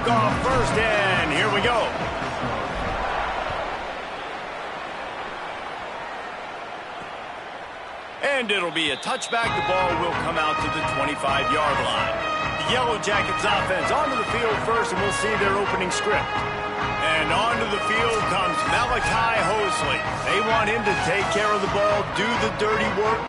kick off first, and here we go. And it'll be a touchback. The ball will come out to the 25-yard line. The Yellow Jackets offense onto the field first, and we'll see their opening script. And onto the field comes Malachi Hosley. They want him to take care of the ball, do the dirty work.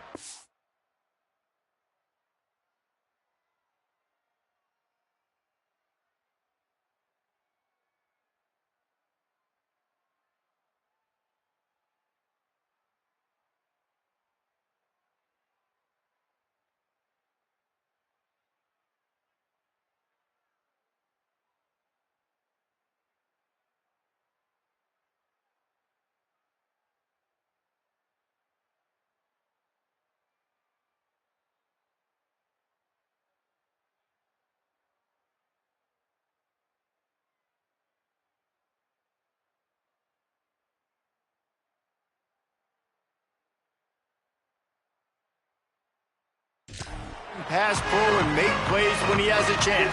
Pass pro and make plays when he has a chance.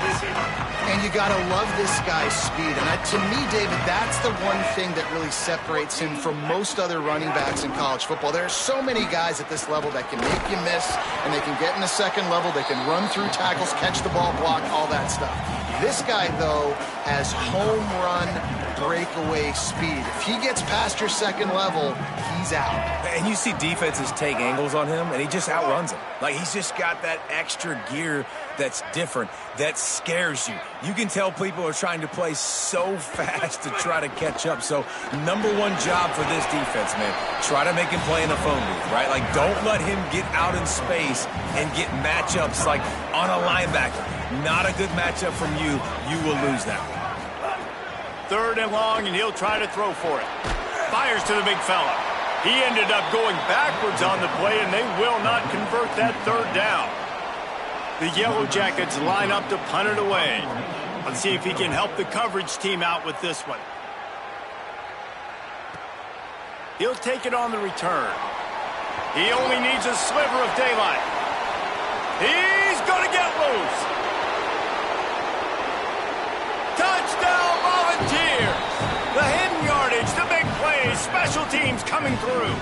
And you got to love this guy's speed. And to me, David, that's the one thing that really separates him from most other running backs in college football. There are so many guys at this level that can make you miss, and they can get in the second level. They can run through tackles, catch the ball, block, all that stuff. This guy, though, has home run breakaway speed. If he gets past your second level, he's out. And you see defenses take angles on him, and he just outruns them. Like, he's just got that extra gear that's different, that scares you. You can tell people are trying to play so fast to try to catch up. So, number one job for this defense, man, try to make him play in a phone booth, right? Like, don't let him get out in space and get matchups like on a linebacker. Not a good matchup from you. You will lose that one. 3rd and long, and he'll try to throw for it. Fires to the big fella. He ended up going backwards on the play, and they will not convert that 3rd down. The Yellow Jackets line up to punt it away. Let's see if he can help the coverage team out with this one. He'll take it on the return. He only needs a sliver of daylight. He's going to get loose. Touchdown, Volunteers! The hidden yardage, the big plays, special teams coming through.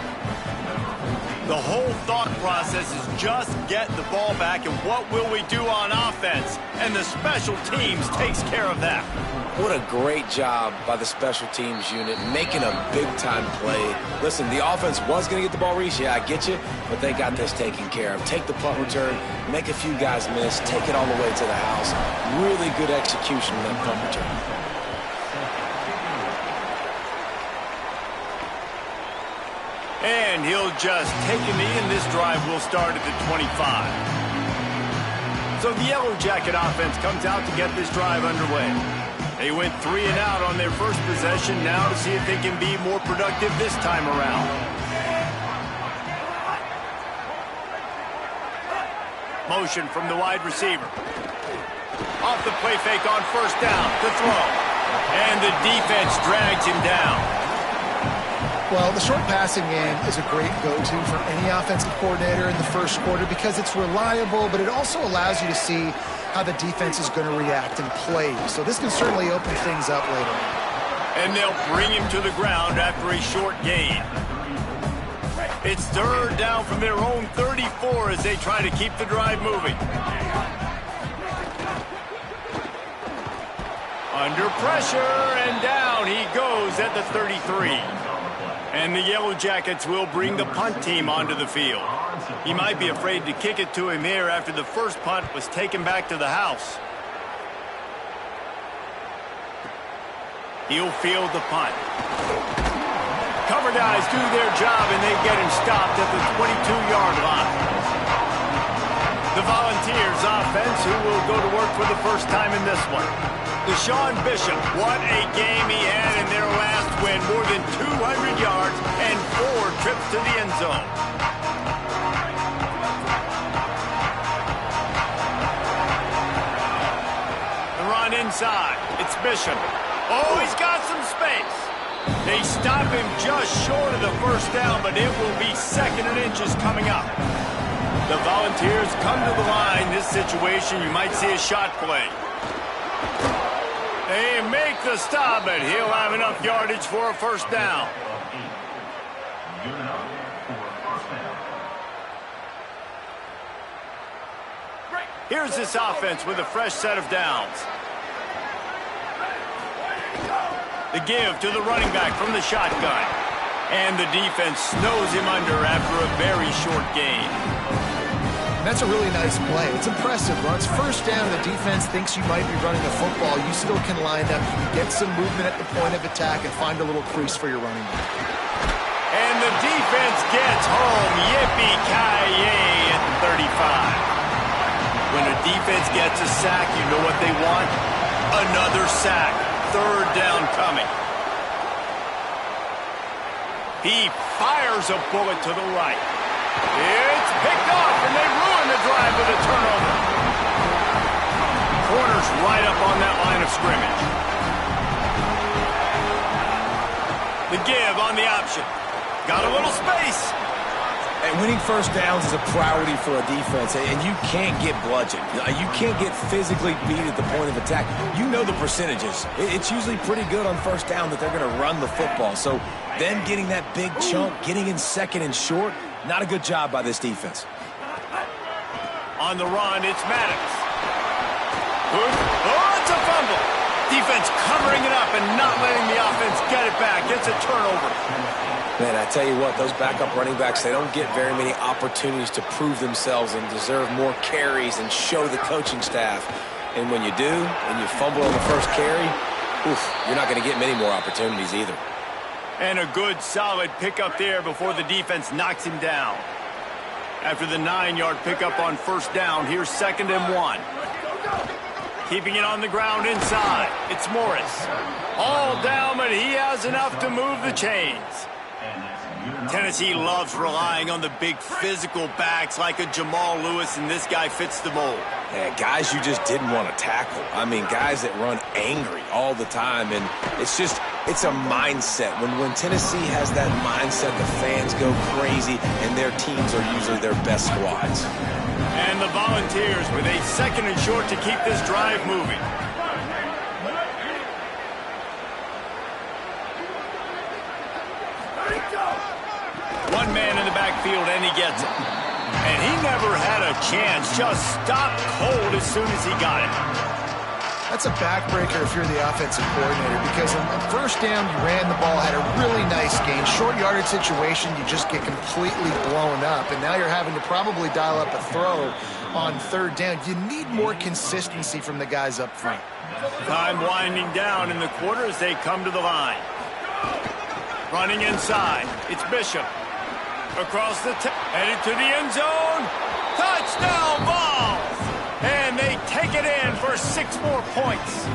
The whole thought process is just get the ball back, and what will we do on offense? And the special teams takes care of that. What a great job by the special teams unit, making a big-time play. Listen, the offense was going to get the ball reached. Yeah, I get you, but they got this taken care of. Take the punt return, make a few guys miss, take it all the way to the house. Really good execution on that punt return. And he'll just take a knee, and this drive will start at the 25. So the Yellow Jacket offense comes out to get this drive underway. They went 3 and out on their first possession, now to see if they can be more productive this time around. Motion from the wide receiver. Off the play fake on 1st down to throw. And the defense drags him down. Well, the short passing game is a great go-to for any offensive coordinator in the first quarter because it's reliable, but it also allows you to see how the defense is going to react and play. So this can certainly open things up later. And they'll bring him to the ground after a short gain. It's 3rd down from their own 34 as they try to keep the drive moving. Under pressure, and down he goes at the 33. And the Yellow Jackets will bring the punt team onto the field. He might be afraid to kick it to him here after the first punt was taken back to the house. He'll field the punt. Cover guys do their job, and they get him stopped at the 22-yard line. The Volunteers offense, who will go to work for the first time in this one. Deshaun Bishop, what a game he had in their last win. More than 200 yards and 4 trips to the end zone. The run inside. It's Bishop. Oh, he's got some space. They stop him just short of the 1st down, but it will be 2nd and inches coming up. The Volunteers come to the line. This situation, you might see a shot play. They make the stop, but he'll have enough yardage for a first down. Here's this offense with a fresh set of downs. The give to the running back from the shotgun. And the defense snows him under after a very short gain. That's a really nice play. It's impressive. When it's first down and the defense thinks you might be running the football, you still can line up. You can get some movement at the point of attack and find a little crease for your running back. And the defense gets home. Yippee-ki-yay at 35. When a defense gets a sack, you know what they want? Another sack. Third down coming. He fires a bullet to the right. It's picked off, and they ruin the drive with a turnover. Corner's right up on that line of scrimmage. The give on the option. Got a little space. And winning first downs is a priority for a defense, and you can't get bludgeoned. You can't get physically beat at the point of attack. You know the percentages. It's usually pretty good on first down that they're going to run the football. So then getting that big chunk, getting in second and short, not a good job by this defense. On the run, it's Maddox. Good. Oh, it's a fumble. Defense covering it up and not letting the offense get it back. It's a turnover. Man, I tell you what, those backup running backs, they don't get very many opportunities to prove themselves and deserve more carries and show the coaching staff. And when you do, and you fumble on the first carry, you're not going to get many more opportunities either. And a good, solid pickup there before the defense knocks him down. After the 9-yard pickup on first down, here's 2nd and 1. Keeping it on the ground inside. It's Morris. All down, but he has enough to move the chains. Tennessee loves relying on the big physical backs like a Jamal Lewis, and this guy fits the mold. Yeah, guys you just didn't want to tackle. I mean, guys that run angry all the time, and it's a mindset. When Tennessee has that mindset, the fans go crazy, and their teams are usually their best squads. And the Volunteers with a 2nd and short to keep this drive moving. One man in the backfield, and he gets it. And he never had a chance. Just stopped cold as soon as he got it. That's a backbreaker if you're the offensive coordinator, because on first down, you ran the ball, had a really nice gain. Short yardage situation, you just get completely blown up. And now you're having to probably dial up a throw on 3rd down. You need more consistency from the guys up front. Time winding down in the quarter as they come to the line. Running inside, it's Bishop. Across the headed to the end zone. Touchdown, Vols! And they take it in for 6 more points.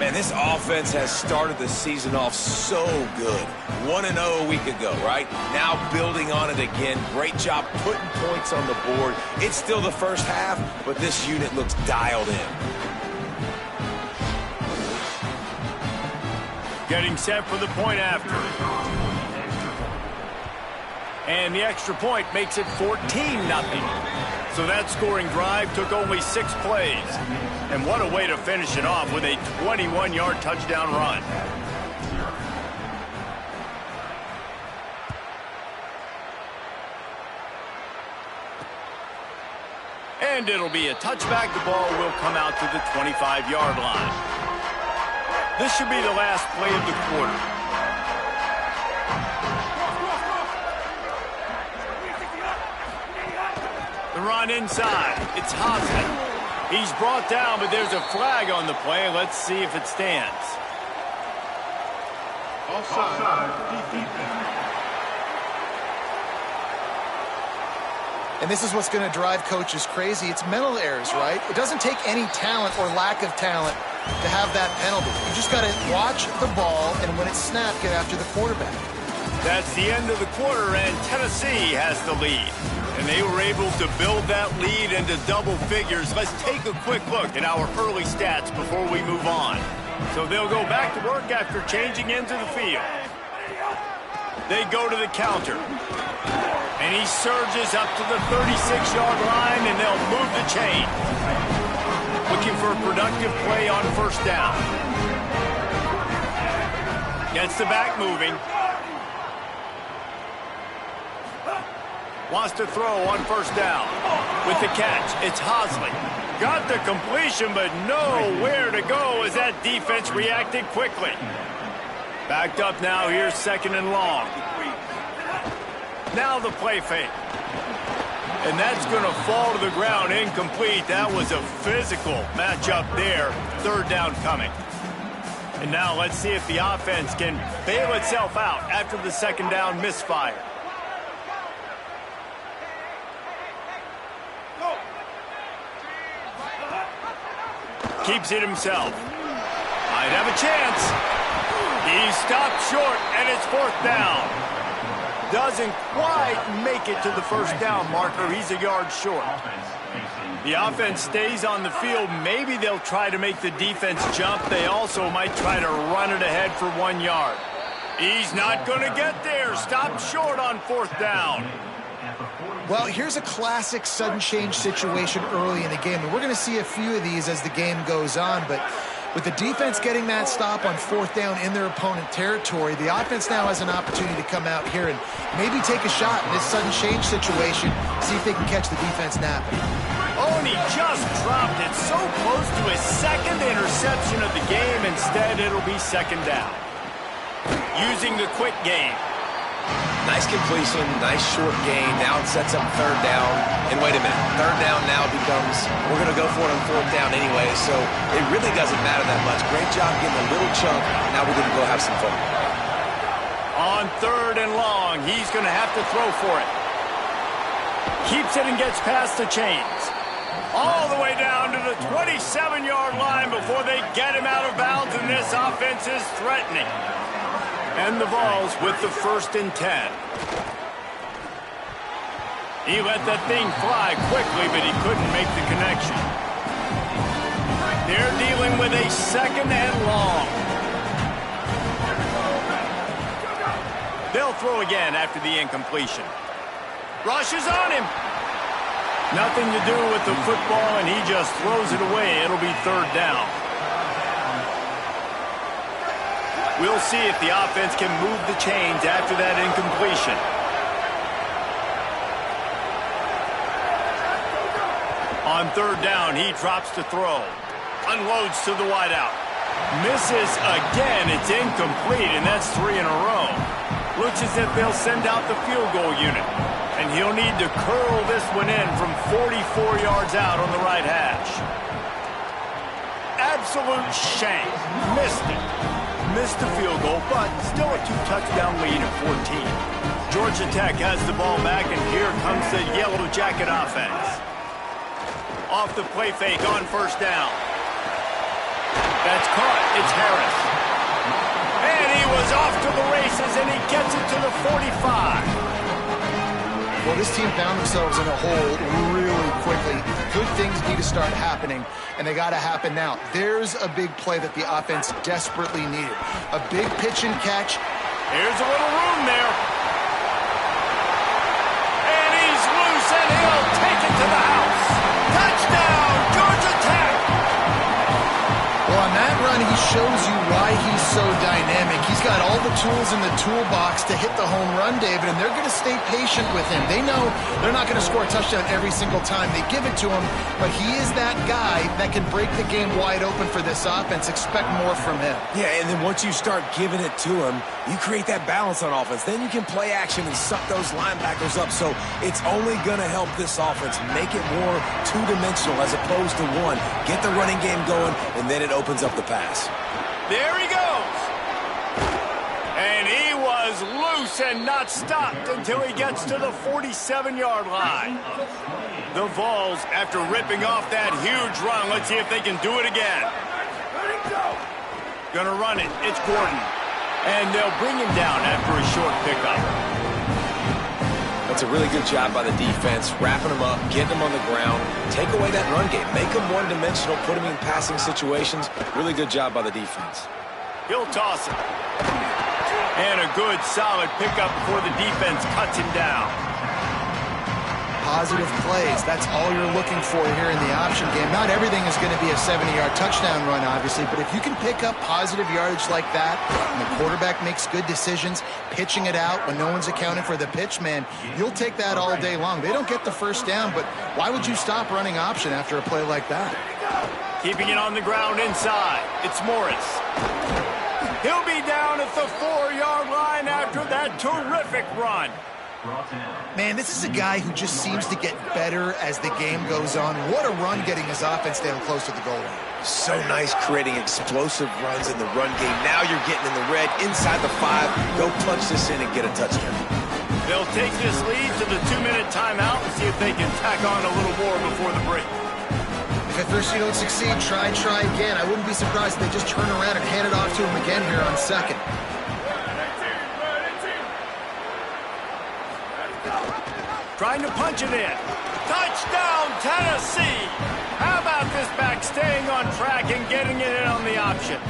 Man, this offense has started the season off so good. 1-0 a week ago, right? Now building on it again. Great job putting points on the board. It's still the first half, but this unit looks dialed in. Getting set for the point after. And the extra point makes it 14-0. So that scoring drive took only 6 plays. And what a way to finish it off with a 21-yard touchdown run. And it'll be a touchback. The ball will come out to the 25-yard line. This should be the last play of the quarter. The run inside. It's Hosman. He's brought down, but there's a flag on the play. Let's see if it stands. And this is what's going to drive coaches crazy. It's mental errors, right? It doesn't take any talent or lack of talent to have that penalty. You just got to watch the ball, and when it's snapped, get after the quarterback. That's the end of the quarter, and Tennessee has the lead. And they were able to build that lead into double figures. Let's take a quick look at our early stats before we move on. So they'll go back to work after changing into the field. They go to the counter. And he surges up to the 36-yard line, and they'll move the chain. Looking for a productive play on first down. Gets the back moving. Wants to throw on first down. With the catch, it's Hosley. Got the completion, but nowhere to go as that defense reacted quickly. Backed up now, here's second and long. Now the play fake. And that's going to fall to the ground incomplete. That was a physical matchup there. Third down coming. And now let's see if the offense can bail itself out after the second down misfire. Keeps it himself. Might have a chance. He's stopped short, and it's fourth down. Doesn't quite make it to the first down marker. He's a yard short. The offense stays on the field. Maybe they'll try to make the defense jump. They also might try to run it ahead for 1 yard. He's not going to get there. Stopped short on fourth down. Well, here's a classic sudden change situation early in the game. And we're going to see a few of these as the game goes on. But with the defense getting that stop on fourth down in their opponent territory, the offense now has an opportunity to come out here and maybe take a shot in this sudden change situation, see if they can catch the defense napping. Oh, and he just dropped it so close to his second interception of the game. Instead, it'll be second down. Using the quick game. Nice completion, nice short gain. Now it sets up third down. And wait a minute, third down now becomes, we're going to go for it on fourth down anyway, so it really doesn't matter that much. Great job getting a little chunk. Now we're going to go have some fun. On third and long, he's going to have to throw for it. Keeps it and gets past the chains. All the way down to the 27-yard line before they get him out of bounds, and this offense is threatening. And the Vols with the 1st and 10. He let that thing fly quickly, but he couldn't make the connection. They're dealing with a second and long. They'll throw again after the incompletion. Rushes on him. Nothing to do with the football, and he just throws it away. It'll be third down. We'll see if the offense can move the chains after that incompletion. On third down, he drops to throw. Unloads to the wideout. Misses again. It's incomplete, and that's 3 in a row. Looks as if they'll send out the field goal unit. And he'll need to curl this one in from 44 yards out on the right hash. Absolute shame. Missed it. Missed the field goal, but still a 2-touchdown lead at 14. Georgia Tech has the ball back, and here comes the Yellow Jacket offense. Off the play fake on first down. That's caught. It's Harris. And he was off to the races, and he gets it to the 45. Well, this team found themselves in a hole really quickly. Good things need to start happening, and they got to happen now. There's a big play that the offense desperately needed. A big pitch and catch. Here's a little room there. And he's loose, and he'll take it to the house. Touchdown, Georgia Tech! Well, on that run, he shows you why he's so dynamic. He's got all the tools in the toolbox to hit the home run, David, and they're going to stay patient with him. They know they're not going to score a touchdown every single time they give it to him, but he is that guy that can break the game wide open for this offense. Expect more from him. Yeah, and then once you start giving it to him, you create that balance on offense. Then you can play action and suck those linebackers up. So it's only going to help this offense make it more two-dimensional as opposed to one. Get the running game going, and then it opens up the pass. There he goes. And he was loose and not stopped until he gets to the 47-yard line. The Vols, after ripping off that huge run, let's see if they can do it again. Gonna run it. It's Gordon. And they'll bring him down after a short pickup. That's a really good job by the defense, wrapping them up, getting them on the ground, take away that run game, make them one-dimensional, put them in passing situations. Really good job by the defense. He'll toss it. And a good, solid pickup before the defense cuts him down. positive plays. That's all you're looking for here in the option game. Not everything is going to be a 70-yard touchdown run, obviously, but if you can pick up positive yardage like that, and the quarterback makes good decisions, pitching it out when no one's accounting for the pitch, man, you'll take that all day long. They don't get the first down, but why would you stop running option after a play like that? Keeping it on the ground inside. It's Morris. He'll be down at the 4-yard line after that terrific run. Man, this is a guy who just seems to get better as the game goes on. What a run getting his offense down close to the goal line. So nice creating explosive runs in the run game. Now you're getting in the red inside the 5. Go punch this in and get a touchdown. They'll take this lead to the 2-minute timeout and see if they can tack on a little more before the break. If at first you don't succeed, try again. I wouldn't be surprised if they just turn around and hand it off to him again here on second. Trying to punch it in. Touchdown, Tennessee! How about this back staying on track and getting it in on the option?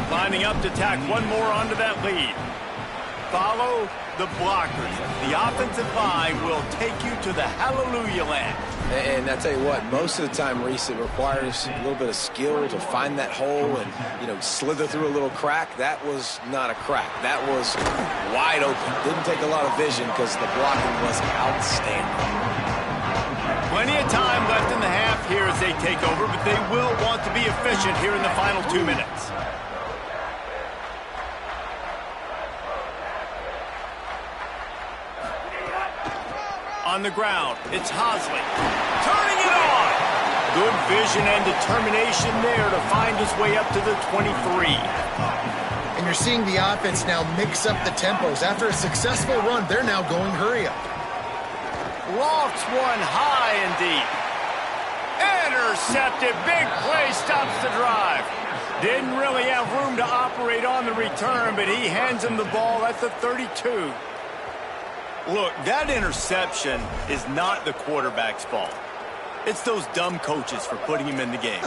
Lining up to tack one more onto that lead. Follow the blockers. The offensive line will take you to the hallelujah land. And I tell you what, most of the time, Reese, it requires a little bit of skill to find that hole and, slither through a little crack. That was not a crack. That was wide open. Didn't take a lot of vision because the blocking was outstanding. Plenty of time left in the half here as they take over, but they will want to be efficient here in the final 2 minutes. On the ground, it's Hosley. Turning it on! Good vision and determination there to find his way up to the 23. And you're seeing the offense now mix up the tempos. After a successful run, they're now going hurry up. Lofts one high and deep. Intercepted. Big play stops the drive. Didn't really have room to operate on the return, but he hands him the ball at the 32. Look, that interception is not the quarterback's fault. It's those dumb coaches for putting him in the game.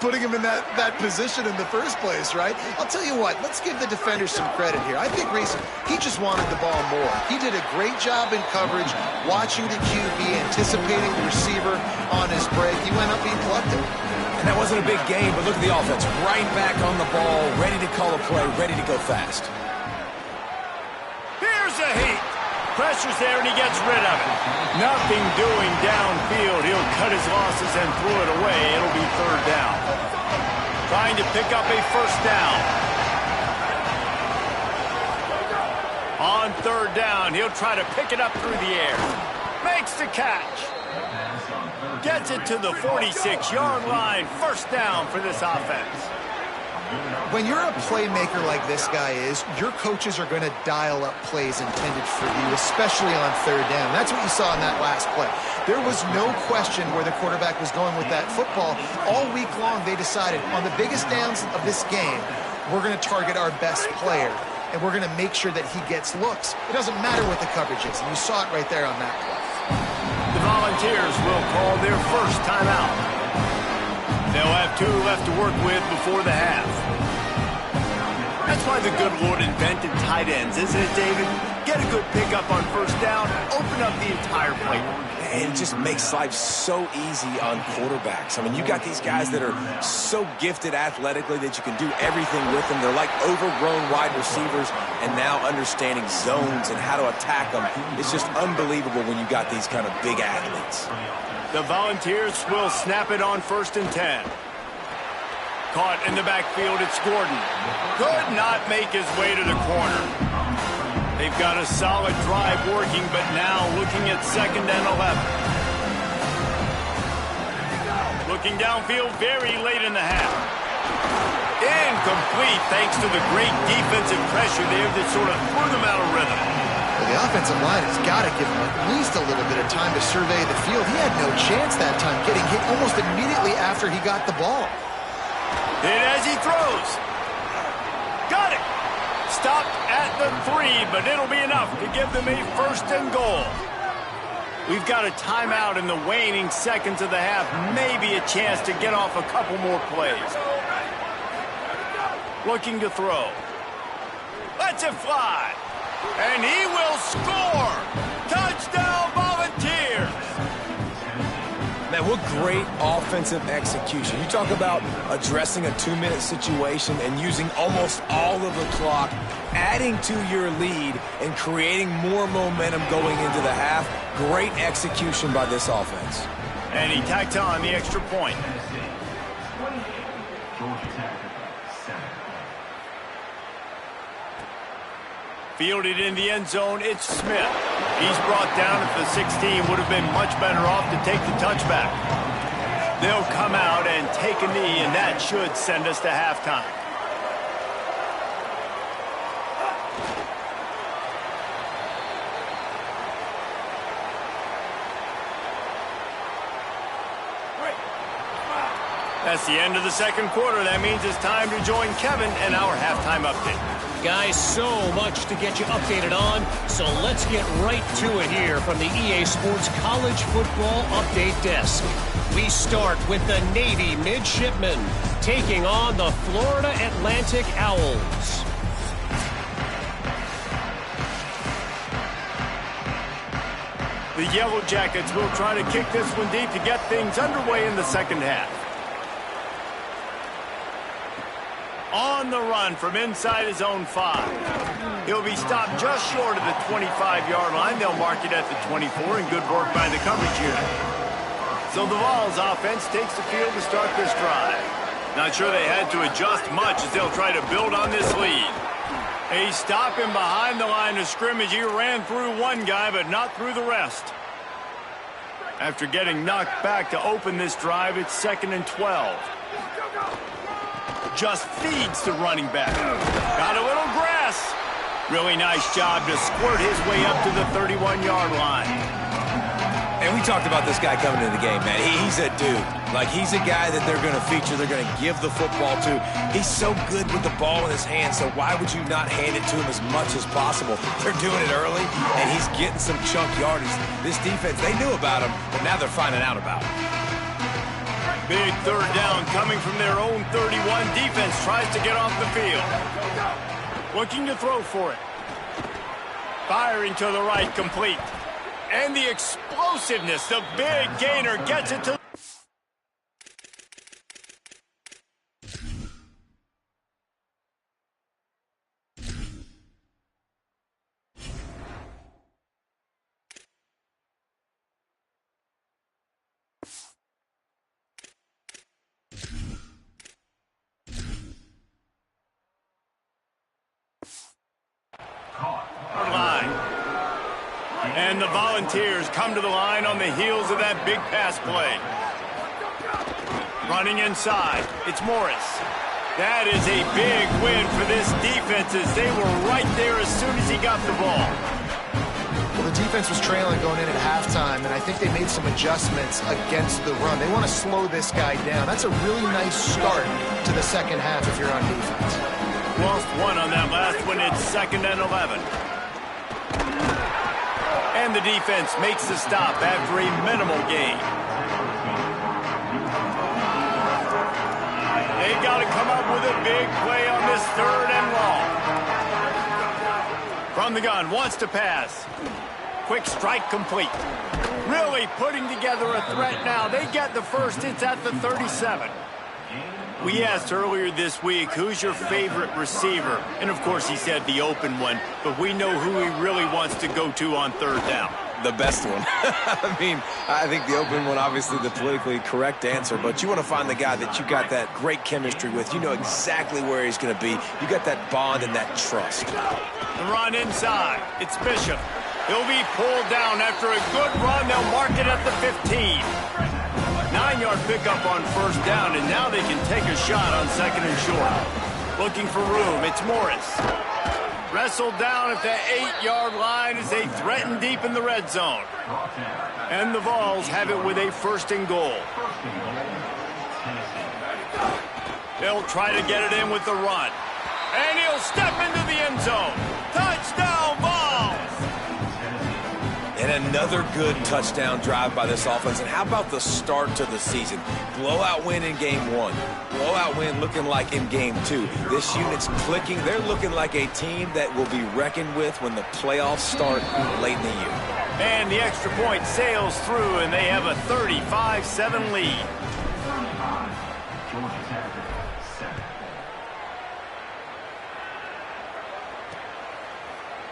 Putting him in that position in the first place, right? I'll tell you what, let's give the defenders some credit here. I think Reese, he just wanted the ball more. He did a great job in coverage, watching the QB, anticipating the receiver on his break. He went up, he plucked him. And that wasn't a big game, but look at the offense. Right back on the ball, ready to call a play, ready to go fast. Here's a heat. Pressure's there, and he gets rid of it. Nothing doing downfield. He'll cut his losses and throw it away. It'll be third down. Trying to pick up a first down. On third down, he'll try to pick it up through the air. Makes the catch. Gets it to the 46-yard line. First down for this offense. When you're a playmaker like this guy is, your coaches are going to dial up plays intended for you, especially on third down. That's what you saw in that last play. There was no question where the quarterback was going with that football. All week long, they decided on the biggest downs of this game, we're going to target our best player, and we're going to make sure that he gets looks. It doesn't matter what the coverage is, and you saw it right there on that play. The Volunteers will call their first timeout. They'll have 2 left to work with before the half. That's why the good Lord invented tight ends, isn't it, David? Get a good pickup on first down, open up the entire playbook. And it just makes life so easy on quarterbacks. I mean, you got these guys that are so gifted athletically that you can do everything with them. They're like overgrown wide receivers, and now understanding zones and how to attack them. It's just unbelievable when you got these kind of big athletes. The Volunteers will snap it on 1st and 10. Caught in the backfield, it's Gordon. Could not make his way to the corner. They've got a solid drive working, but now looking at 2nd and 11. Looking downfield very late in the half. Incomplete thanks to the great defensive pressure there that sort of threw them out of rhythm. The offensive line has got to give him at least a little bit of time to survey the field. He had no chance that time, getting hit almost immediately after he got the ball. Hit as he throws. Got it. Stopped at the 3, but it'll be enough to give them a 1st and goal. We've got a timeout in the waning seconds of the half. Maybe a chance to get off a couple more plays. Looking to throw. Lets it fly. And he will score! Touchdown, Volunteers! What great offensive execution. You talk about addressing a 2-minute situation and using almost all of the clock, adding to your lead and creating more momentum going into the half. Great execution by this offense. And he tacked on the extra point. Fielded in the end zone, it's Smith. He's brought down at the 16. Would have been much better off to take the touchback. They'll come out and take a knee, and that should send us to halftime. That's the end of the second quarter. That means it's time to join Kevin and our halftime update. Guys, so much to get you updated on, so let's get right to it here from the EA Sports College Football Update Desk. We start with the Navy Midshipmen taking on the Florida Atlantic Owls. The Yellow Jackets will try to kick this one deep to get things underway in the second half. On the run from inside his own 5. He'll be stopped just short of the 25-yard line. They'll mark it at the 24, and good work by the coverage unit. So the Vols offense takes the field to start this drive. Not sure they had to adjust much as they'll try to build on this lead. They stop him behind the line of scrimmage. He ran through one guy, but not through the rest. After getting knocked back to open this drive, it's 2nd and 12. Just feeds the running back. Got a little grass. Really nice job to squirt his way up to the 31-yard line. And we talked about this guy coming into the game, man. He's a dude. Like, he's a guy that they're going to feature, they're going to give the football to. He's so good with the ball in his hands, so why would you not hand it to him as much as possible? They're doing it early, and he's getting some chunk yardage. This defense, they knew about him, but now they're finding out about him. Big third down coming from their own 31. Defense tries to get off the field. Looking to throw for it. Firing to the right, complete. And the explosiveness, the big gainer gets it to... line. And the Volunteers come to the line on the heels of that big pass play. Running inside, it's Morris. That is a big win for this defense as they were right there as soon as he got the ball. Well, the defense was trailing going in at halftime, and I think they made some adjustments against the run. They want to slow this guy down. That's a really nice start to the second half if you're on defense. Lost one on that last one. It's 2nd and 11. And the defense makes the stop after a minimal gain. They've got to come up with a big play on this 3rd and long. From the gun, wants to pass. Quick strike complete. Really putting together a threat now. They get the first. It's at the 37. We asked earlier this week, who's your favorite receiver? And, of course, he said the open one. But we know who he really wants to go to on 3rd down. The best one. I mean, I think the open one, obviously the politically correct answer, but you want to find the guy that you got that great chemistry with. You know exactly where he's going to be. You got that bond and that trust. The run inside. It's Bishop. He'll be pulled down after a good run. They'll mark it at the 15. 9-yard pickup on 1st down, and now they can take a shot on 2nd and short. Looking for room. It's Morris. Wrestled down at the 8-yard line as they threaten deep in the red zone. And the Vols have it with a 1st and goal. They'll try to get it in with the run. And he'll step into the end zone. Touchdown, Vols! And Another good touchdown drive by this offense. And how about the start to the season? Blowout win in game 1. Blowout win looking like in game 2. This unit's clicking. They're looking like a team that will be reckoned with when the playoffs start late in the year. And the extra point sails through, and they have a 35-7 lead.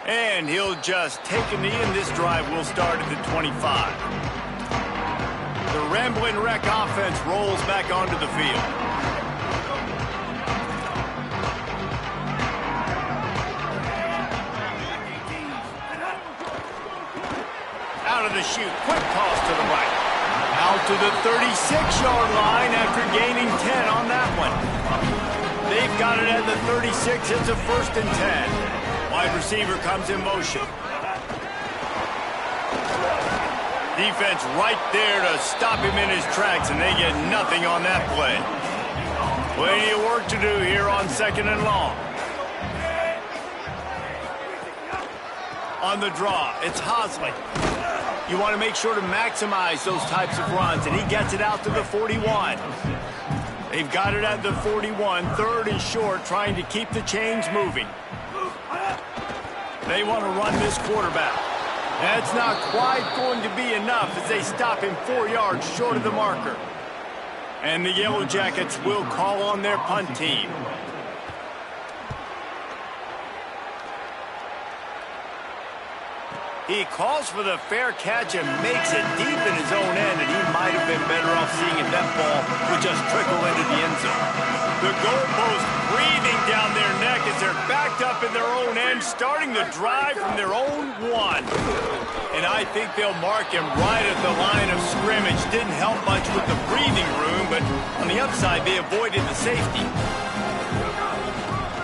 And he'll just take a knee, and this drive will start at the 25. The Ramblin' Wreck offense rolls back onto the field. Out of the chute, quick toss to the right. Out to the 36-yard line after gaining 10 on that one. They've got it at the 36. It's a 1st and 10. Wide receiver comes in motion. Defense right there to stop him in his tracks, and they get nothing on that play. Plenty of work to do here on 2nd and long. On the draw, it's Hosley. You want to make sure to maximize those types of runs, and he gets it out to the 41. They've got it at the 41, 3rd and short, trying to keep the chains moving. They want to run this quarterback. That's not quite going to be enough as they stop him 4 yards short of the marker. And the Yellow Jackets will call on their punt team. He calls for the fair catch and makes it deep in his own end, and he might have been better off seeing if that ball would just trickle into the end zone. The goalpost breathing down their neck as they're backed up in their own end, starting the drive from their own 1. And I think they'll mark him right at the line of scrimmage. Didn't help much with the breathing room, but on the upside, they avoided the safety.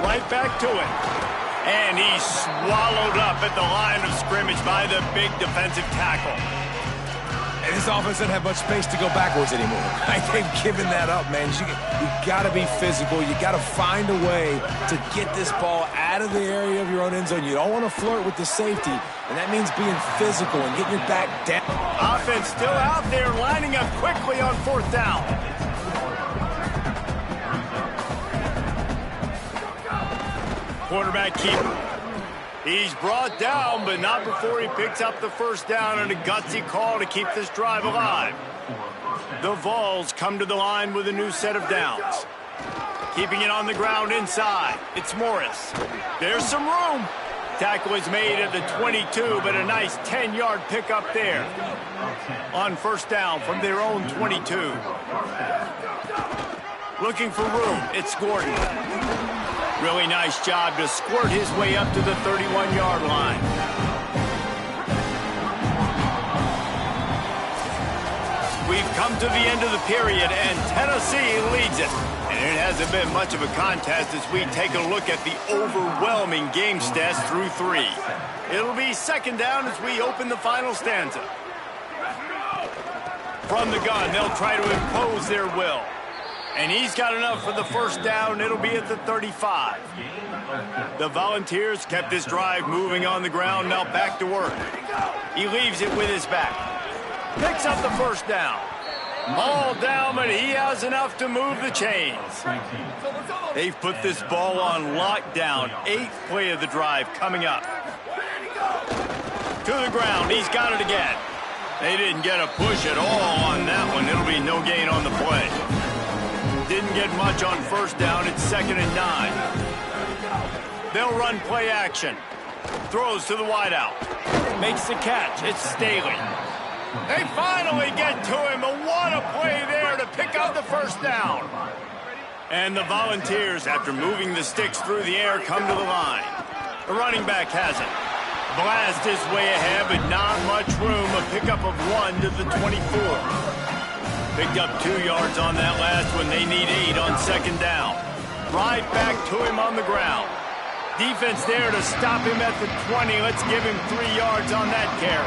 Right back to it. And he's swallowed up at the line of scrimmage by the big defensive tackle. And this offense doesn't have much space to go backwards anymore. They've given that up, man. You got to be physical. You got to find a way to get this ball out of the area of your own end zone. You don't want to flirt with the safety, and that means being physical and getting your back down. Offense still out there, lining up quickly on 4th down. Quarterback keeper. He's brought down, but not before he picks up the 1st down, and a gutsy call to keep this drive alive. The Vols come to the line with a new set of downs. Keeping it on the ground inside. It's Morris. There's some room. Tackle is made at the 22, but a nice 10-yard pickup there. On 1st down from their own 22. Looking for room. It's Gordon. Really nice job to squirt his way up to the 31-yard line. We've come to the end of the period, and Tennessee leads it. And it hasn't been much of a contest as we take a look at the overwhelming game stats through 3. It'll be 2nd down as we open the final stanza. From the gun, they'll try to impose their will. And he's got enough for the 1st down. It'll be at the 35. The Volunteers kept this drive moving on the ground. Now back to work. He leaves it with his back. Picks up the 1st down. Ball down, but he has enough to move the chains. They've put this ball on lockdown. 8th play of the drive coming up. To the ground. He's got it again. They didn't get a push at all on that one. It'll be no gain on the play. Didn't get much on 1st down. It's 2nd and 9. They'll run play action. Throws to the wideout. Makes the catch. It's Staley. They finally get to him. But what a play there to pick up the 1st down. And the Volunteers, after moving the sticks through the air, come to the line. The running back has it. Blast his way ahead, but not much room. A pickup of 1 to the 24. Picked up 2 yards on that last one. They need 8 on 2nd down. Right back to him on the ground. Defense there to stop him at the 20. Let's give him 3 yards on that carry.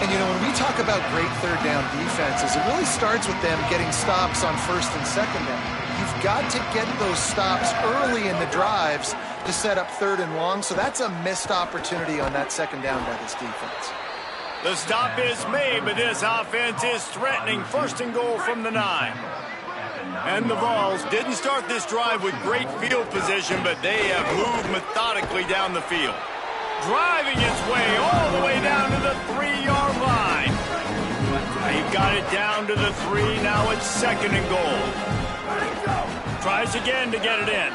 And, you know, when we talk about great 3rd down defenses, it really starts with them getting stops on 1st and 2nd down. You've got to get those stops early in the drives to set up 3rd and long. So that's a missed opportunity on that 2nd down by this defense. The stop is made, but this offense is threatening. First and goal from the 9. And the Vols didn't start this drive with great field position, but they have moved methodically down the field. Driving its way all the way down to the 3-yard line. They've got it down to the 3. Now it's second and goal. Tries again to get it in.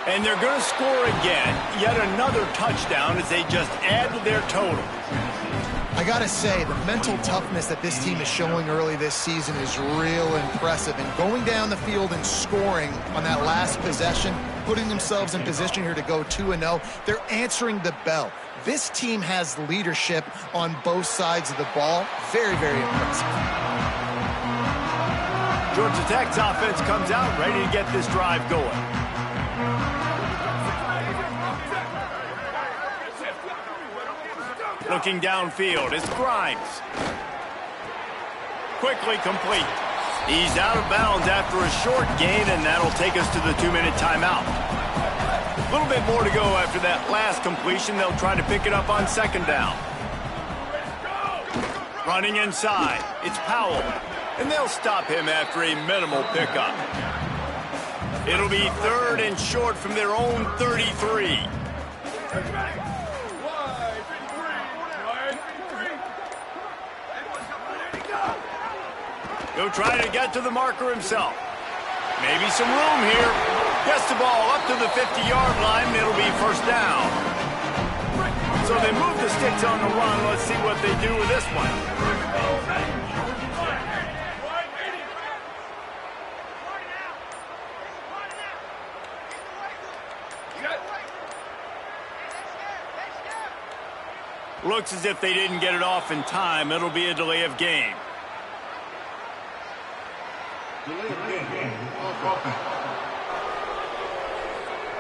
And they're going to score again. Yet another touchdown as they just add to their total. I got to say, the mental toughness that this team is showing early this season is real impressive. And going down the field and scoring on that last possession, putting themselves in position here to go 2-0, they're answering the bell. This team has leadership on both sides of the ball. Very, very impressive. Georgia Tech's offense comes out ready to get this drive going. Looking downfield, it's Grimes. Quickly complete. He's out of bounds after a short gain, and that'll take us to the 2-minute timeout. A little bit more to go after that last completion. They'll try to pick it up on second down. Running inside, it's Powell. And they'll stop him after a minimal pickup. It'll be third and short from their own 33. He'll try to get to the marker himself. Maybe some room here. Gets the ball up to the 50-yard line. It'll be first down. So they move the sticks on the run. Let's see what they do with this one. Looks as if they didn't get it off in time. It'll be a delay of game.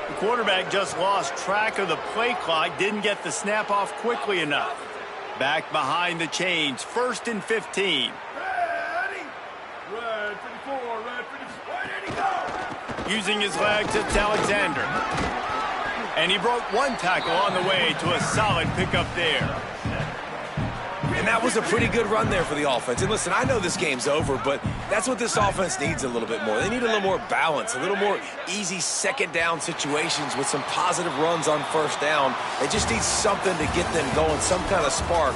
The quarterback just lost track of the play clock, didn't get the snap off quickly enough. Back behind the chains, first and 15. Using his legs, it's Alexander. And he broke one tackle on the way to a solid pickup there. And that was a pretty good run there for the offense. And listen, I know this game's over, but that's what this offense needs a little bit more. They need a little more balance, a little more easy second down situations with some positive runs on first down. They just need something to get them going, some kind of spark.